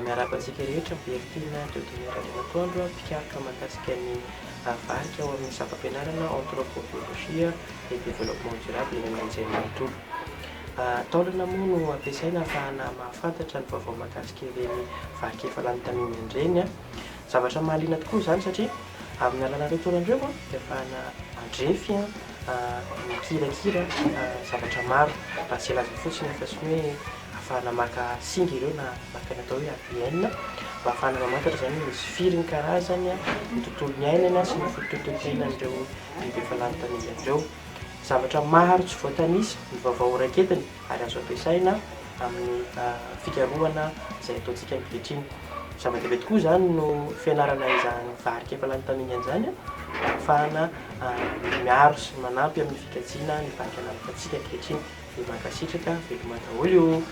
Miarabantsika rehetra mivertina teodonera Andrinatoandro pikaritra mahakasika ny varika ao amin'ny sampam-pianarana anthropobiologia et développement durable eny amin'ny anjerimanontolo. Taolana moa no ampiasaina ahafahana mahafantatra ny vaovao mahakasika ireny varika efa lany tamingana ireny. Zavatra mahaliana tokoa izany satria amin'ny alalan'ireo taolan'ireo dia ahafahana mandrefy mikirakira zavatra maro raha tsy ilaza fotsiny fa tsy hoe ahafahana maka singa ireo na maka ny atao hoe ADN mba ahafahana mamantatra izany hoe misy firy ny karazany ny tontolon'ny ainana sy ny fototom-piainan'ireo biby efa lany tamingana ireo. Zavatra maro tsy voatanisa ny vaovao raiketiny ary azo ampiasaina amin'ny fikarohana izay ataontsika ankehitriny. Zava-dehibe tokoa izany no fianarana izany varika efa lany tamingana izany ahafahana miaro sy manampy amin'ny fikajiana ny varika lany tamintsika ankehitriny. Dia mankasitraka veloma daholo io.